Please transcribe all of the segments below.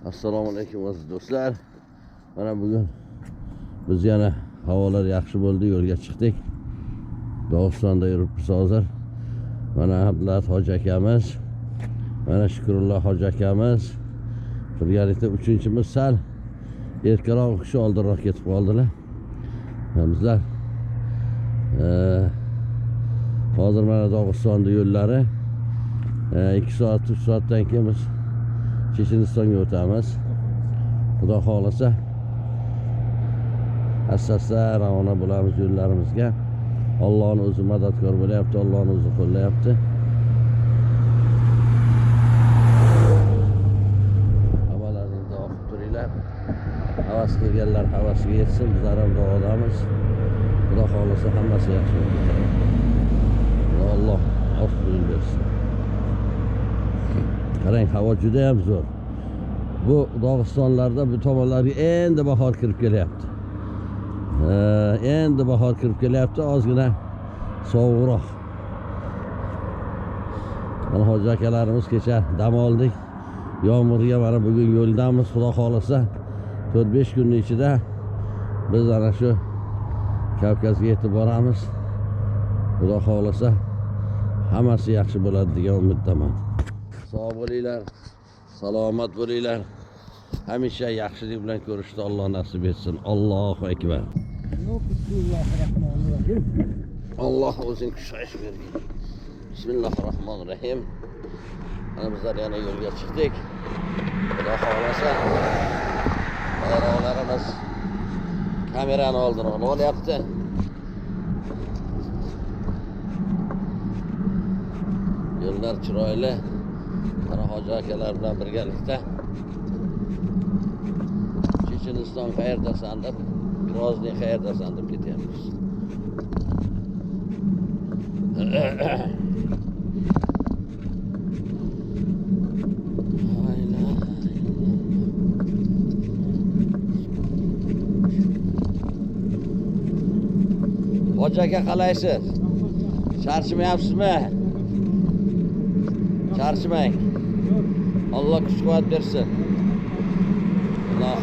Assalomu alaykum aziz do'stlar. Mana bugun biz yana havolar yaxshi bo'ldi, yo'lga chiqdik. Dog'istonda yuribmiz hozir. Mana Abdullahat hoji akamiz, mana Shukrulloh hoji akamiz. Birgalikda uchinchimiz sal ertaroq kishi oldinroq ketib qoldilar. Bizlar hozir mana Dog'istonda yo'llari 2 soat 3 soatdan keyin biz Chechenistonga o'tamiz. Xudo xolasa asta-asta ravona bo'lamiz yo'llarimizga. Allohning o'zi madadkor bo'lyapti, Allohning o'zi qo'llayapti. Havalarni o'qib turinglar. Havas qilganlar havasiga yetsin, bizlar ham duodamiz. Xudo xolasa hammasi yaxshi bo'ladi. Alloh afv bersin. Qarang, havo juda ham zo'r. Bu Dog'istonlarda bu tomonlarga endi bahor kirib kelyapti. Endi bahor kirib kelyapti, ozgina sovuqroq. Mana hoji akalarimiz kecha dam oldik. Yomg'irga mana bugun yo'ldamiz. Xudo xolasa 4-5 kunning ichida biz ana shu Kavkazga yetib boramiz. Xudo xolasa hammasi yaxshi bo'ladi degan umiddaman. Sog' bo'linglar, salomat bo'linglar. Hamisha yaxshilik bilan ko'rishni Alloh nasib etsin. Allohu akbar. Bismillahirrahmanirrahim. Alloh o'zing kushayish bergin. Bismillahirrahmanirrahim. Mana bizlar yana yo'lga chiqdik. Xudo xolasa bayroqlarimiz kamerani oldini olyapti. Yo'llar chiroyli. Mana hoji akalar bilan birgalikda Checheniston qayerdasan deb, Grozniy qayerdasan deb ketyapmiz. Hoji aka qalaysiz? Charchamayapsizmi? Charchamang. Allah kuch-quvvat bersin. Alloh.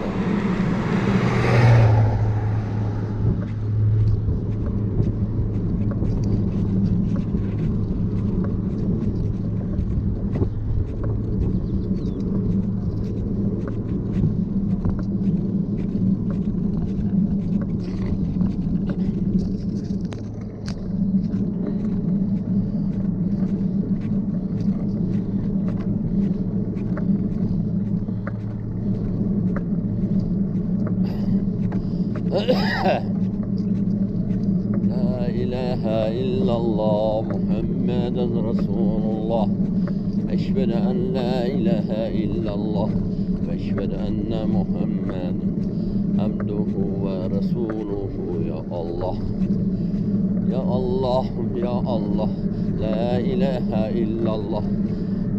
لا إله إلا الله محمد رسول الله أشهد أن لا إله إلا الله وأشهد أن محمد عبده ورسوله يا الله يا الله يا الله لا إله إلا الله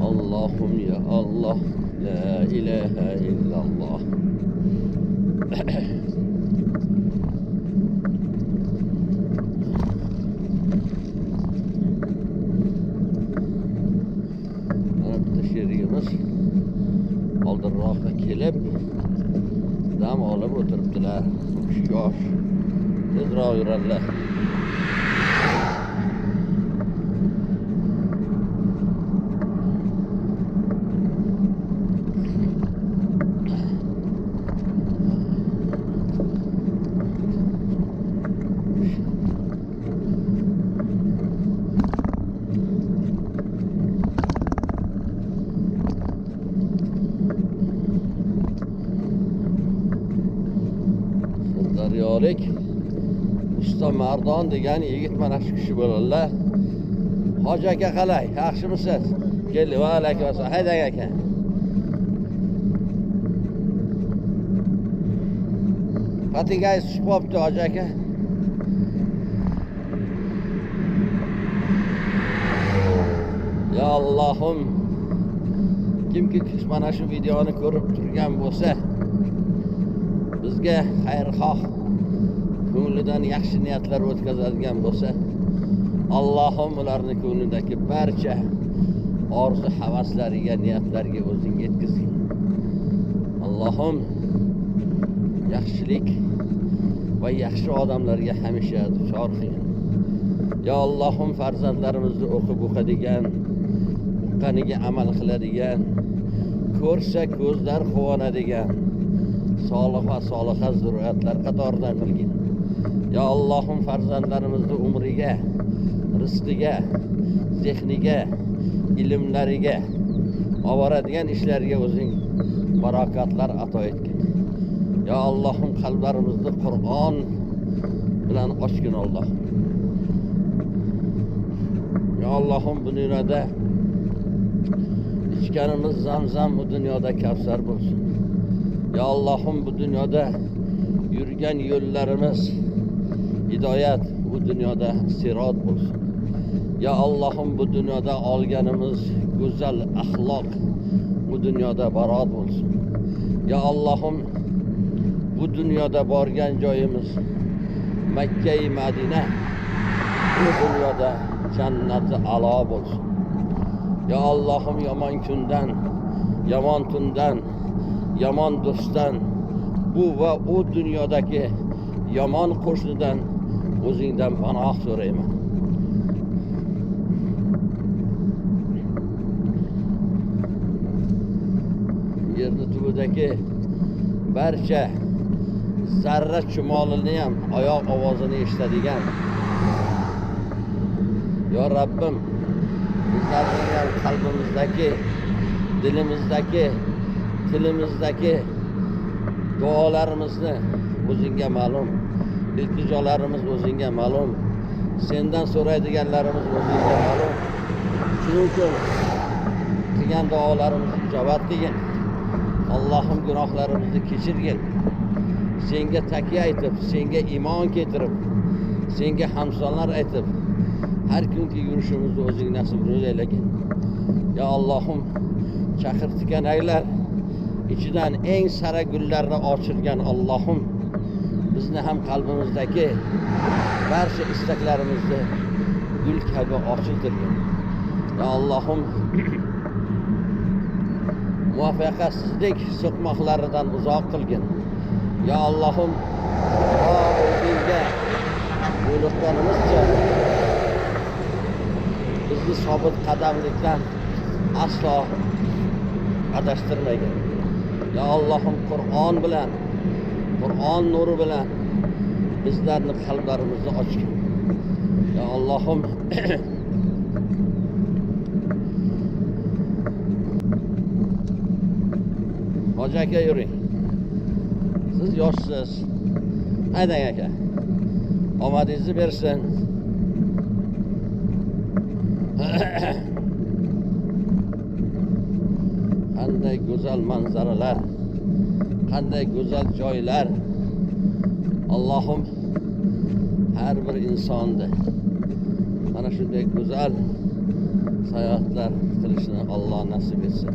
اللهم يا الله لا إله إلا الله oldinroqqa kelib dam olib o'tiribdilar. Yosh tezroq yuradilar. Daryolik Usta Mardon degan yigit mana shu kishi bo'ladilar. Hoji aka qalay? Yaxshimisiz? Keldi. Va alaykum assalom. Haydang aka. Patingiz tushib qolibdi hoji aka. Ya Allohim, kimki mana shu videoni ko'rib turgan bo'lsa, bizga xayrxoh, ko'nglidan yaxshi niyatlar o'tkazadigan bo'lsa, Allohim ularni ko'nglidagi barcha orzu havaslariga, niyatlariga o'zing yetkazgin. Allohim yaxshilik va yaxshi odamlarga hamisha duchor qilgin. Ya Allohim farzandlarimizni o'qib o'qadigan, o'qqaniga amal qiladigan, ko'rsa ko'zlar quvonadigan solih va soliha zurriyatlar qatoridan qilgin. Ya Allohim farzandlarimizni umriga, rizqiga, zehniga, ilmlariga, oboradigan ishlariga o'zing barakatlar ato etgin. Ya Allohim qalblarimizni Qur'on bilan ochgin Alloh. Ya Allohim bu dunyoda ichganimiz Zamzam bu dunyoda Kavsar bo'lsin. Ya Allohim bu dunyoda yurgan yo'llarimiz hidoyat, bu dunyoda sirot bo'lsin. Ya Allohim bu dunyoda olganimiz go'zal axloq bu dunyoda barot bo'lsin. Ya Allohim bu dunyoda borgan joyimiz Makka-i Madina, bu dunyoda jannati a'lo bo'lsin. Ya Allohim yomon kundan, yomon tundan, yomon do'stdan, bu va u dunyodagi yomon qo'shnidan o'zingdan panoh so'rayman. Yerni tubidagi barcha zarra chumolini ham oyoq ovozini eshitadigan yo Rabbim, bizlarning ham qalbimizdagi, dilimizdagi, tilimizdagi duolarimizni o'zingga ma'lum, iltijolarimiz o'zingga ma'lum, sendan so'raydiganlarimiz o'zingga ma'lum. Shuning uchun qilgan duolarimizni ijobat qilgin. Allohim gunohlarimizni kechirgin. Senga takiya aytib, senga iymon keltirib, senga hamsonlar aytib, har kungi yurishimizni o'zing nasib aylagin. Ya Allohim, chaqirtikanaklar ichidan eng sara gullarni ochirgan Allohim, bizni ham qalbimizdagi barcha istaklarimizni gul kabi ochiltirgin. Ya Allohim, muvaffaqiyatsizlik so'qmoqlaridan uzoq qilgin. Ya Allohim, o'zingga yo'liqqanimizcha bizni sobit qadamlikdan aslo adashtirmagin. Ya Allohim, Qur'on bilan, Qur'on nuri bilan bizlarni qalblarimizni ochgin. Ya Allohim, Hoji aka yuring. Siz yoshsiz. Haydang aka. Omadingizni bersin. Qanday go'zal manzaralar, qanday go'zal joylar. Allohim har bir insonni mana shunday go'zal sayohatlar qilishni Alloh nasib etsin.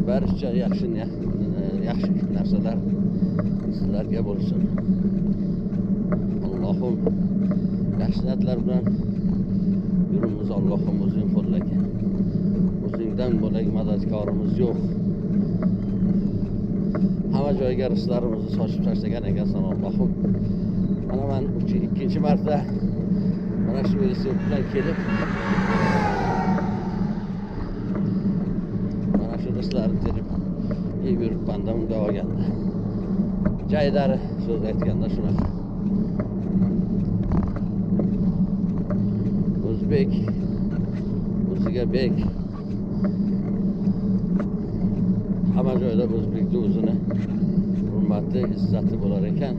Barcha yaxshi narsalar sizlarga bo'lsin. Allohim yaxshi niyatlar bilan yurimiz Allohim o'zing qo'llagin. O'zingdan bo'lak madadkorimiz yo'q. Hamma joyga rizqlarimizni sochib tashlagan ekansan Allohim. Mana men ikkinchi marta mana shu velosiped bilan kelib mana shu rizqlarni terib yuribman-da unga olganda. Jaydari so'z aytganda shunaqa. O'zbek o'ziga bek. Hamma joyda o'zbekni o'zini hurmati, izzati bo'lar ekan.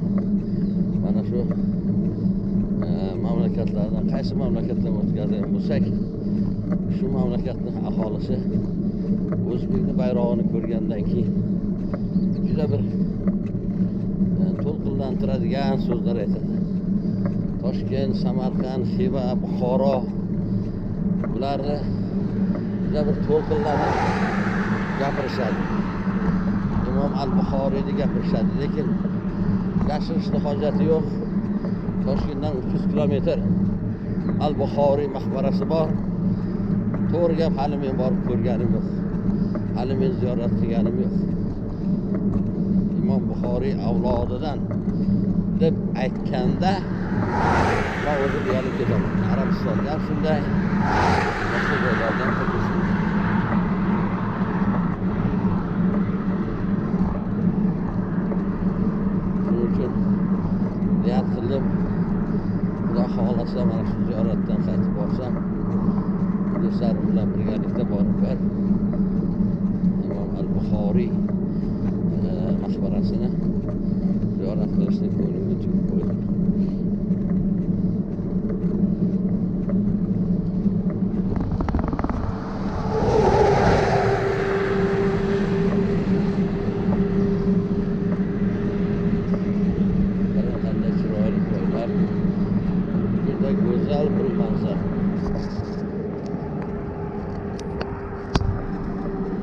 Mana shu mamlakatlardan qaysi mamlakatdan o'tgan bo'lsak, shu mamlakatning aholisi o'zbekning bayrog'ini ko'rgandan keyin juda bir to'lqinlantiradigan so'zlar aytadi. Toshkent, Samarqand, Xiva, Buxoro bularni juda bir to'lqinlanib gapirishadi. Imom al-Buxoriyni gapirishadi, lekin yashirishni hojati yo'q. Toshkentdan 300 kilometr al-Buxoriy maqbarasi bor. To'g'ri gap, hali men borib ko'rganim yo'q. Hali men ziyorat qilganim yo'q. Imom Buxoriy avlodidan deb aytganda men o'zim uyalib ketaman. Arabistonda ham shunday, boshqa joylarda ham xuddi shunday. Shuning uchun niyat qildim, Xudo xohlasa mana shu ziyoratdan qaytib borsam, do'stlarim bilan birgalikda borib bir Imom al-Buxoriy maqbarasini ziyorat qilishni ko'nglimga tugib qo'ydim. Qanday chiroyli joylar, juda go'zal bir manzara.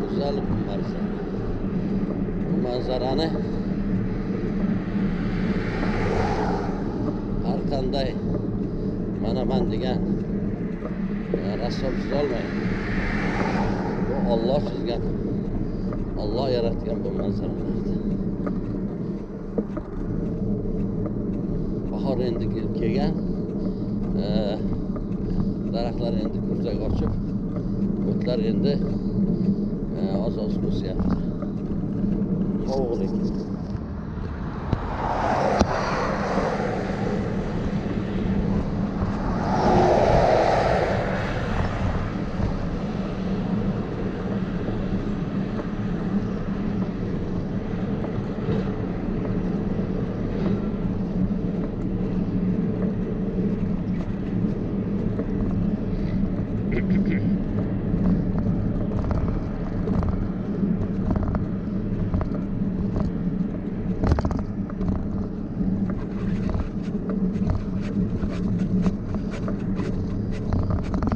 Güzel bir manzara. Bu manzarani har qanday man degan rassom chizolmaydi. Bu Alloh chizgan, Alloh yaratgan bu manzaralarni. Bahor endi kelgan, daraxtlar endi kurtak ochib, o'tlar endi oz-oz o'syapti. Sovuqlik.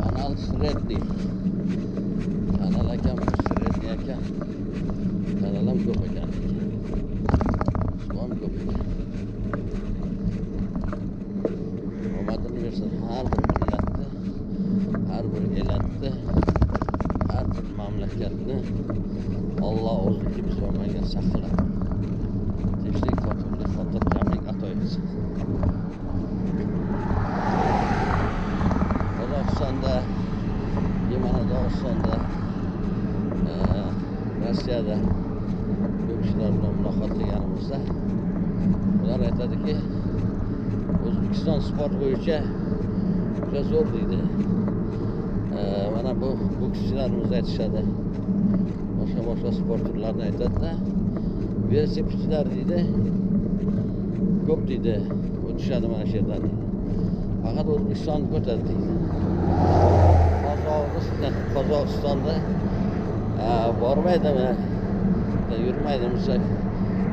Kanal Sredni. Kanal ekan, Sredni ekan. Kanal ham ko'p ekan. Suv ko'p ekan. Omadini bersin har bir millatni, har bir elatni, har bir mamlakatni Alloh o'ziniki bizga saqlab, tinchlik, totuvlik, xotirjamlik ato etsin. Qozog'istonda, mana Dog'istonda, Rossiyada ko'p kishilar bilan muloqot qilganimizda ular aytadiki, O'zbekiston sport bo'yicha juda zo'r deydi. Mana bu bokschilarimiz aytishadi. Boshqa sport turlarini aytadi-da. Velosipedchilar deydi, ko'p deydi, o'tishadi mana shu yerdan. Faqat O'zbekistonni ko'tadi deydi. Qozog'istonda bormaydimi, yurmaydimi?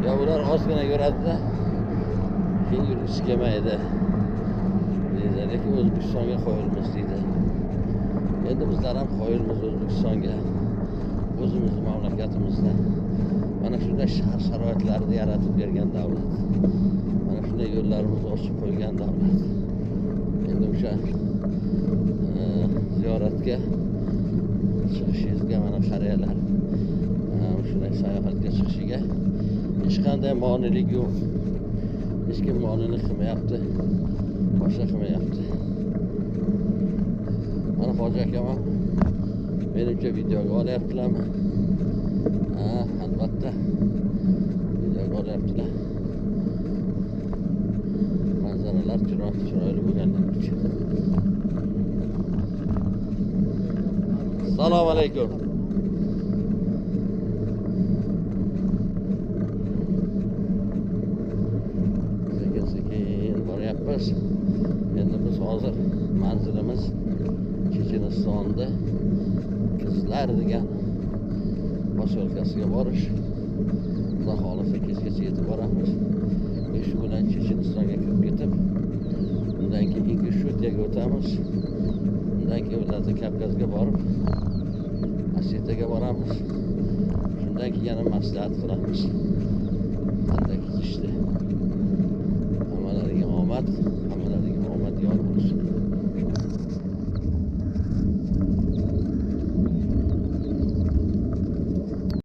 Ya ular ozgina yuradi-da, keyin yurgisi kelmaydi deydi. Lekin O'zbekistonga qo'yilmiz deydi. Endi bizlar ham qo'yilmiz O'zbekistonga, o'zimizni mamlakatimizda. Mana shunday sharoitlarni yaratib bergan davlat. Mana shunday yo'llarimizni ochib qo'ygan davlat. Endi o'sha ziyoratga chiqishingizga mana qarayalar. Shunday sayohatga chiqishiga hech qanday monelik yo'q. Hech kim monelik qilmayapti, boshqa qilmayapti. Mana Hoji akam ham menimcha videoga olyaptilarmi? Albatta videoga olyaptilar. Manzaralar chiroyli bo'lganligi uchun. Assalomu alaykum. Sekin boryapmiz. Endi biz hozir manzilimiz Chechenistonda Qizlar degan posyolkasiga borish. Xudo xohlasa kechgacha yetib boramiz. Shu bilan Chechenistonga kirib ketib, undan keyin Ingusshetiyaga o'tamiz. Undan keyin Kavkazga borib, Osetiyaga boramiz. Shundan keyin yana maslahat qilamiz. Qanday ketishdi? Hammalariga omad yor bo'lsin.